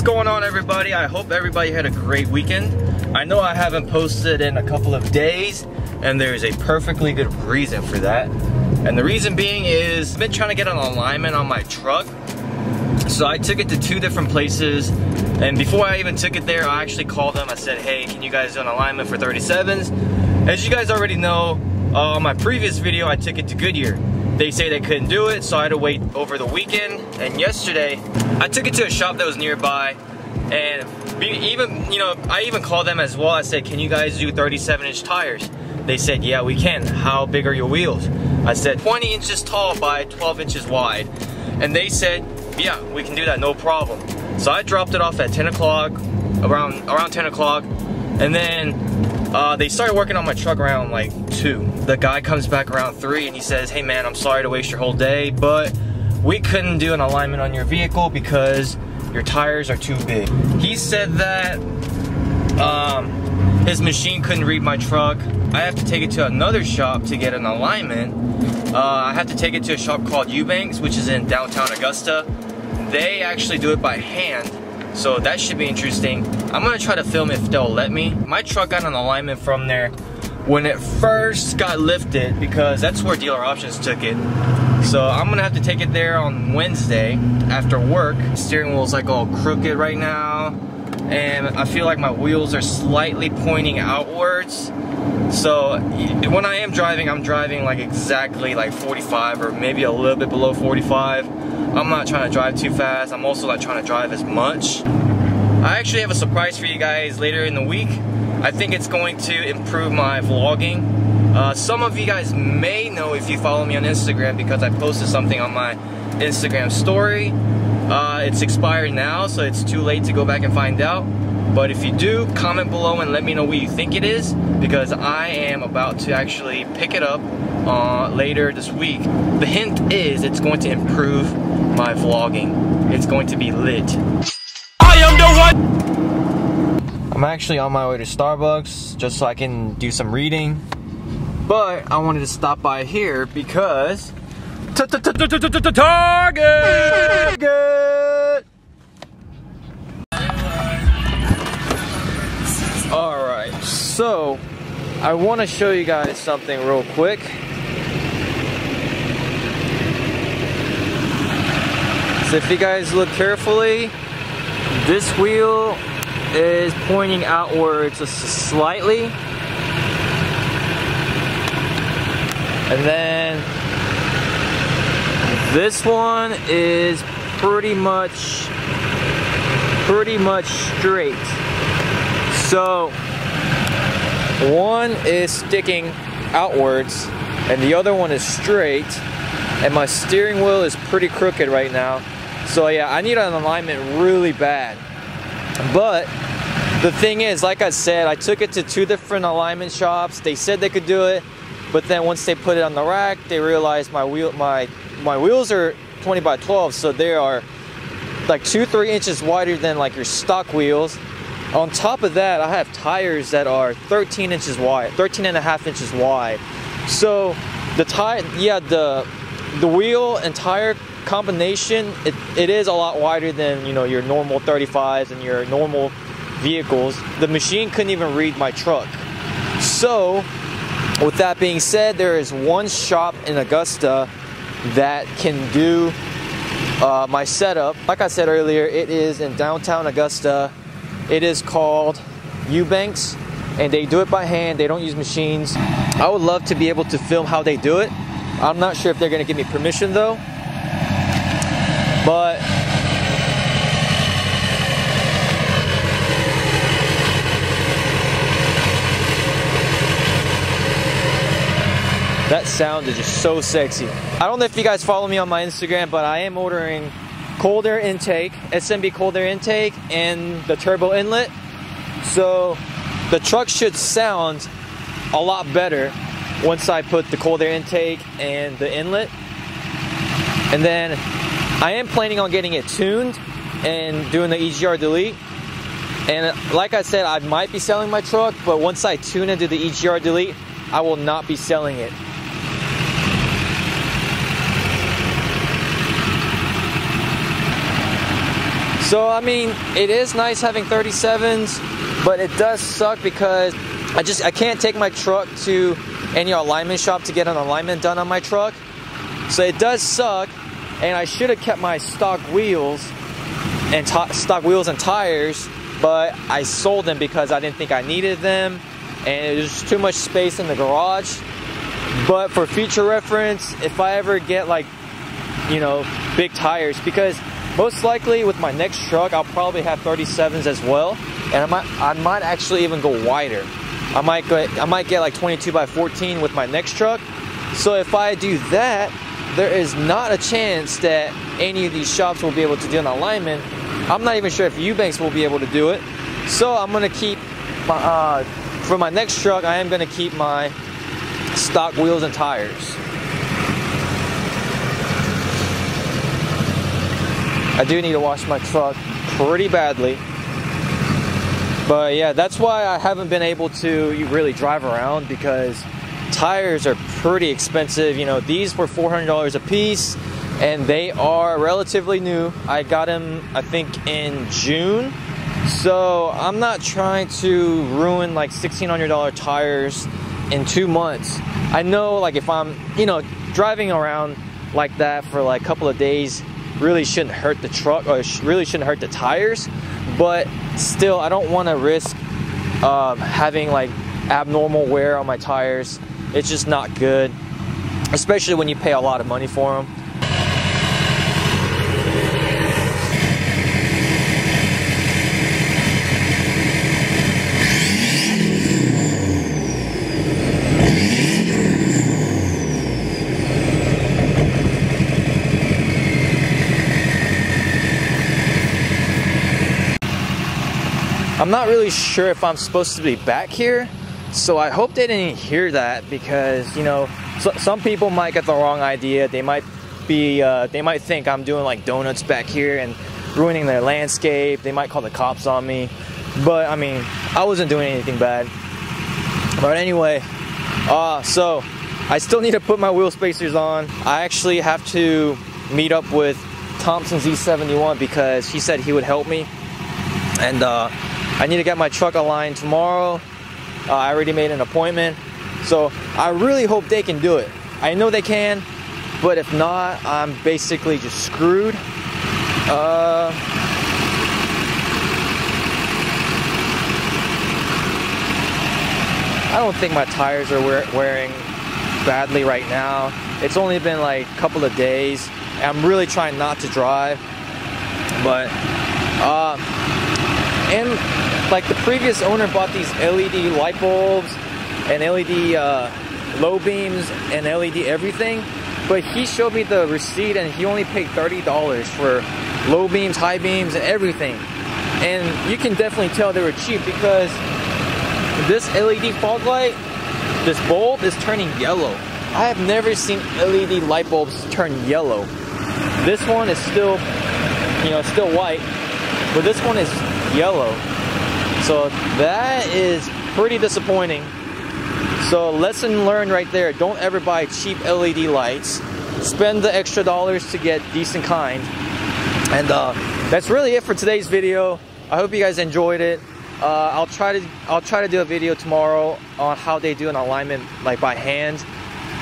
going on, everybody? I hope everybody had a great weekend. I know I haven't posted in a couple of days, and there's a perfectly good reason for that. And the reason being is I've been trying to get an alignment on my truck. So I took it to 2 different places, and before I even took it there, I actually called them. I said, hey, can you guys do an alignment for 37s? As you guys already know, on my previous video, I took it to Goodyear. They say they couldn't do it, so I had to wait over the weekend. And yesterday, I took it to a shop that was nearby, and I even called them as well. I said, can you guys do 37-inch tires? They said, yeah, we can. How big are your wheels? I said, 20 inches tall by 12 inches wide. And they said, yeah, we can do that, no problem. So I dropped it off at 10 o'clock, around 10 o'clock, and then they started working on my truck around like 2. The guy comes back around 3 and he says, hey man, I'm sorry to waste your whole day, but we couldn't do an alignment on your vehicle because your tires are too big. He said that his machine couldn't read my truck. I have to take it to another shop to get an alignment. I have to take it to a shop called Eubanks, which is in downtown Augusta. They actually do it by hand, so that should be interesting. I'm gonna try to film if they'll let me. My truck got an alignment from there when it first got lifted, because that's where Dealer Options took it. So I'm gonna have to take it there on Wednesday after work. Steering wheel's like all crooked right now, and I feel like my wheels are slightly pointing outwards. So when I am driving, I'm driving like exactly like 45 or maybe a little bit below 45. I'm not trying to drive too fast. I'm also not trying to drive as much. I actually have a surprise for you guys later in the week. I think it's going to improve my vlogging. Some of you guys may know if you follow me on Instagram, because I posted something on my Instagram story. It's expired now, so it's too late to go back and find out. But if you do, comment below and let me know what you think it is, because I am about to actually pick it up later this week. The hint is it's going to improve my vlogging. It's going to be lit. I am the one! I'm actually on my way to Starbucks just so I can do some reading. But I wanted to stop by here because Target! Alright, so I want to show you guys something real quick. So if you guys look carefully, this wheel is pointing outwards just slightly. And then this one is pretty much straight. So one is sticking outwards and the other one is straight, and my steering wheel is pretty crooked right now. So yeah, I need an alignment really bad. But the thing is, like I said, I took it to 2 different alignment shops. They said they could do it, but then once they put it on the rack, they realized my wheels are 20 by 12, so they are like 2-3 inches wider than like your stock wheels. On top of that, I have tires that are 13 inches wide, 13 and a half inches wide. So the wheel and tire combination, it is a lot wider than, you know, your normal 35s and your normal vehicles. The machine couldn't even read my truck. So with that being said, there is one shop in Augusta that can do my setup. Like I said earlier, it is in downtown Augusta. It is called Eubanks, and they do it by hand. They don't use machines. I would love to be able to film how they do it. I'm not sure if they're gonna give me permission though. But that sound is just so sexy. I don't know if you guys follow me on my Instagram, but I am ordering cold air intake, SMB cold air intake, and the turbo inlet. So the truck should sound a lot better once I put the cold air intake and the inlet. And then I am planning on getting it tuned and doing the EGR delete. And like I said, I might be selling my truck, but once I tune into the EGR delete, I will not be selling it. So I mean, it is nice having 37s, but it does suck because I can't take my truck to any alignment shop to get an alignment done on my truck. So it does suck, and I should have kept my stock wheels and tires, but I sold them because I didn't think I needed them, and there's too much space in the garage. But for future reference, if I ever get like, you know, big tires, because most likely with my next truck I'll probably have 37s as well, and I might actually even go wider. I might get like 22 by 14 with my next truck. So if I do that, there is not a chance that any of these shops will be able to do an alignment. I'm not even sure if Eubanks will be able to do it. So I'm gonna keep my, for my next truck, I am gonna keep my stock wheels and tires. I do need to wash my truck pretty badly. But yeah, that's why I haven't been able to really drive around, because tires are pretty expensive. You know, these were $400 a piece, and they are relatively new. I got them, I think, in June. So I'm not trying to ruin like $1,600 tires in 2 months. I know, like, if I'm, you know, driving around like that for like a couple of days, really shouldn't hurt the truck, or really shouldn't hurt the tires. But still, I don't want to risk having like abnormal wear on my tires. It's just not good, especially when you pay a lot of money for them. I'm not really sure if I'm supposed to be back here, so I hope they didn't hear that, because, you know, some people might get the wrong idea. They might think I'm doing like donuts back here and ruining their landscape. They might call the cops on me, but I mean, I wasn't doing anything bad. But anyway, so I still need to put my wheel spacers on. I actually have to meet up with Thompson Z71 because he said he would help me, and I need to get my truck aligned tomorrow. I already made an appointment, so I really hope they can do it. I know they can, but if not, I'm basically just screwed. I don't think my tires are wearing badly right now. It's only been like a couple of days. I'm really trying not to drive, but and like the previous owner bought these LED light bulbs and LED low beams and LED everything, but he showed me the receipt and he only paid $30 for low beams, high beams, and everything. And you can definitely tell they were cheap, because this LED fog light, this bulb is turning yellow. I have never seen LED light bulbs turn yellow. This one is still, you know, still white, but this one is yellow. So that is pretty disappointing. So lesson learned right there. Don't ever buy cheap LED lights. Spend the extra dollars to get decent kind. And that's really it for today's video. I hope you guys enjoyed it. I'll try to do a video tomorrow on how they do an alignment like by hand.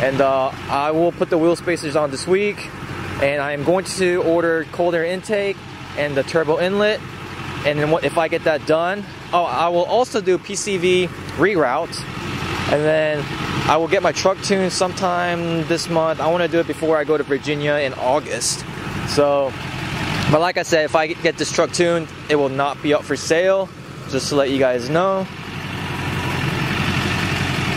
And I will put the wheel spacers on this week. And I am going to order cold air intake and the turbo inlet. And then if I get that done, I will also do PCV reroute, and then I will get my truck tuned sometime this month. I want to do it before I go to Virginia in August. So, but like I said, if I get this truck tuned, it will not be up for sale, just to let you guys know.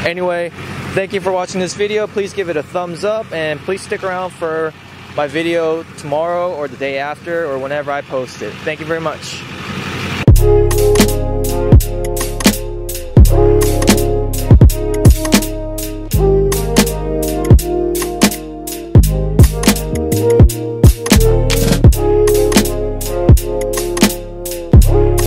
Anyway, thank you for watching this video. Please give it a thumbs up, and please stick around for my video tomorrow or the day after or whenever I post it. Thank you very much.